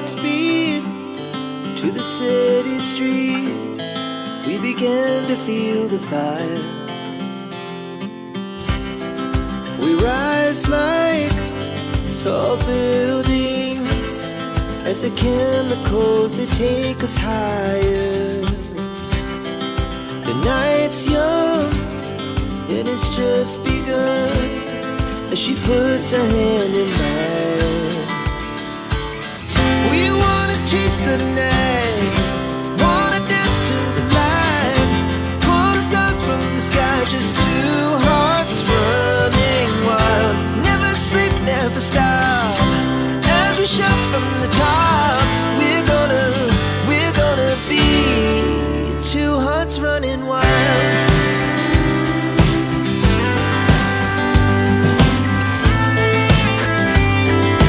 hearts beat to the city streets. We began to feel the fire. We rise like tall buildings as the chemicals, they take us higher. The night's young and it's just begun as she puts her hand in mine. We wanna chase the night, wanna dance to the light, pull the stars from the sky, just two hearts running wild. Never sleep, never stop, as we shout from the top. We're gonna be two hearts running wild.